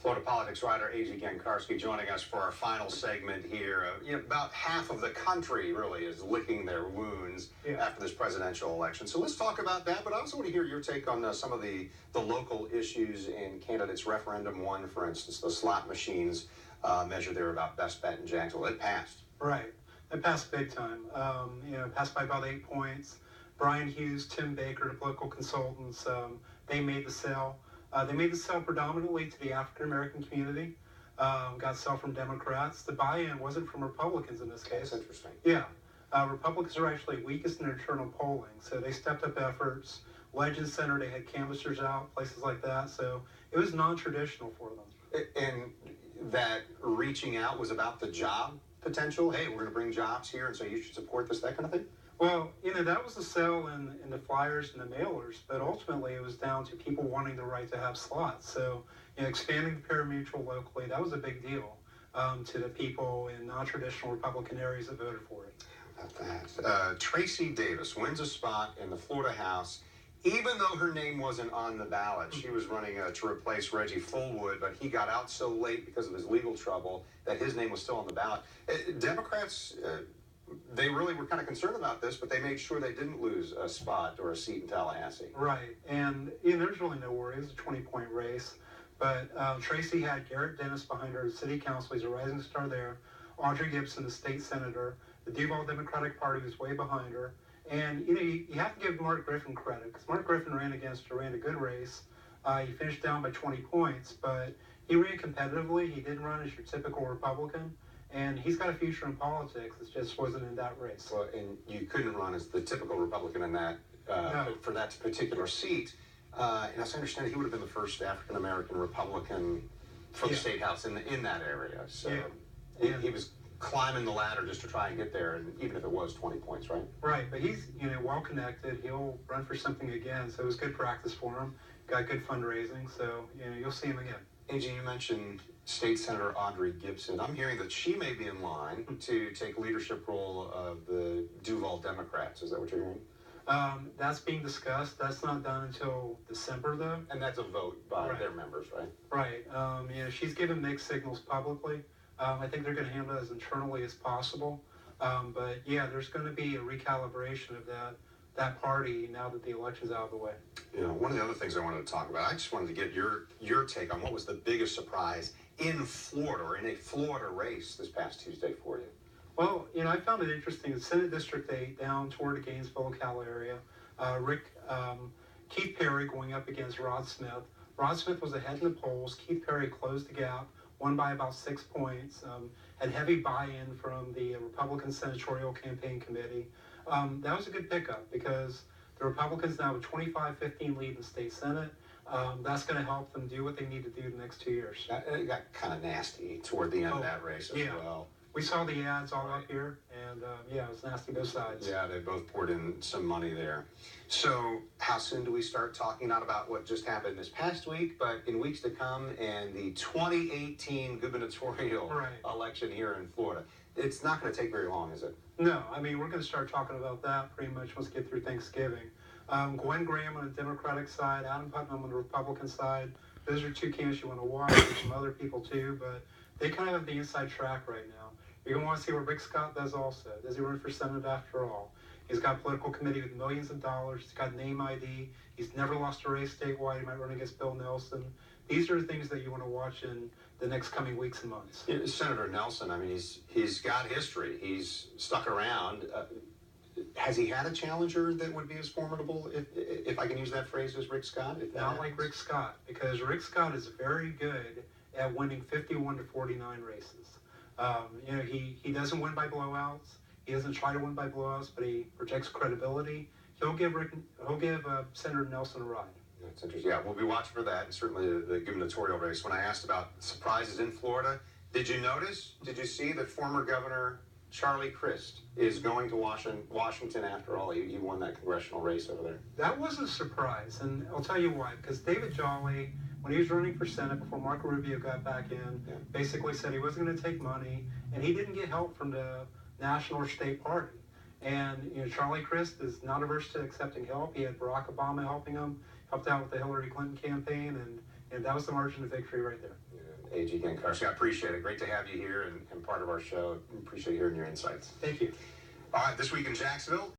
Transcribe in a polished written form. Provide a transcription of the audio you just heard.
Florida politics writer A.J. Gancarski joining us for our final segment here. About half of the country really is licking their wounds after this presidential election. So let's talk about that, but I also want to hear your take on some of the local issues in candidates. Referendum 1, for instance, the slot machines measure there about best bet in Jacksonville. It passed. Right. It passed big time. Passed by about 8 points. Brian Hughes, Tim Baker, the political consultants, they made the sale. They made the sale predominantly to the African-American community. Got sale from Democrats. The buy-in wasn't from Republicans in this case. That's interesting. Yeah. Republicans are actually weakest in internal polling, so they stepped up efforts. Legend Center, they had canvassers out, places like that, so it was non-traditional for them. And that reaching out was about the job potential? Hey, we're going to bring jobs here, and so you should support this, that kind of thing? Well, that was the sell in the flyers and the mailers, but ultimately it was down to people wanting the right to have slots. So, expanding the pari-mutuel locally, that was a big deal to the people in non-traditional Republican areas that voted for it. About that. Tracy Davis wins a spot in the Florida House, even though her name wasn't on the ballot. She was running to replace Reggie Fullwood, but he got out so late because of his legal trouble that his name was still on the ballot. Democrats... they really were kind of concerned about this, but they made sure they didn't lose a spot or a seat in Tallahassee. Right, and there's really no worry. It was a 20-point race, but Tracy had Garrett Dennis behind her as city council. He's a rising star there. Audrey Gibson, the state senator. The Duval Democratic Party was way behind her. And, you have to give Mark Griffin credit, because Mark Griffin ran a good race. He finished down by 20 points, but he ran competitively. He didn't run as your typical Republican. And he's got a future in politics. It just wasn't in that race. Well, and you couldn't run as the typical Republican in that for that particular seat. And as I understand, he would have been the first African-American Republican for the state house in that area. So he was climbing the ladder just to try and get there, and even if it was 20 points, right? Right, but he's well-connected. He'll run for something again, so it was good practice for him. Got good fundraising, so you'll see him again. AJ, you mentioned State Senator Audrey Gibson. I'm hearing that she may be in line to take leadership role of the Duval Democrats. Is that what you're hearing? That's being discussed. That's not done until December, though. And that's a vote by their members, right? Right. She's given mixed signals publicly. I think they're going to handle it as internally as possible. But there's going to be a recalibration of that party now that the election's out of the way. One of the other things I wanted to talk about, I just wanted to get your take on what was the biggest surprise in Florida, or in a Florida race this past Tuesday for you. Well, I found it interesting. In Senate District 8, down toward the Gainesville-Cal area, Keith Perry going up against Rod Smith. Rod Smith was ahead in the polls. Keith Perry closed the gap, won by about 6 points, had heavy buy-in from the Republican Senatorial Campaign Committee. That was a good pickup because the Republicans now have a 25-15 lead in the state Senate. That's going to help them do what they need to do the next 2 years. It got kind of nasty toward the end of that race as well. We saw the ads all up here, and it was nasty both sides. Yeah, they both poured in some money there. So how soon do we start talking, not about what just happened this past week, but in weeks to come, and the 2018 gubernatorial election here in Florida? It's not going to take very long, is it? No, we're going to start talking about that pretty much once we get through Thanksgiving. Gwen Graham on the Democratic side, Adam Putnam on the Republican side. Those are two candidates you want to watch. There's some other people too, but they kind of have the inside track right now. You're going to want to see what Rick Scott does also. Does he run for Senate after all? He's got a political committee with millions of dollars. He's got name ID. He's never lost a race statewide. He might run against Bill Nelson. These are the things that you want to watch in the next coming weeks and months. Senator Nelson, he's got history. He's stuck around. Has he had a challenger that would be as formidable, if I can use that phrase, as Rick Scott? Not like Rick Scott, because Rick Scott is very good at winning 51 to 49 races. He doesn't win by blowouts. He doesn't try to win by blowouts, but he protects credibility. He'll give Senator Nelson a ride. That's interesting. Yeah, we'll be watching for that, and certainly the gubernatorial race. When I asked about surprises in Florida, did you see that former Governor Charlie Crist is going to Washington after all? He won that congressional race over there. That was a surprise, and I'll tell you why. Because David Jolly, when he was running for Senate before Marco Rubio got back in, basically said he wasn't going to take money, and he didn't get help from the national or state party. And Charlie Crist is not averse to accepting help. He had Barack Obama helping him, helped out with the Hillary Clinton campaign, and And that was the margin of victory right there. Yeah, AG Gancarski, I appreciate it. Great to have you here and part of our show. Appreciate hearing your insights. Thank you. All right, this week in Jacksonville.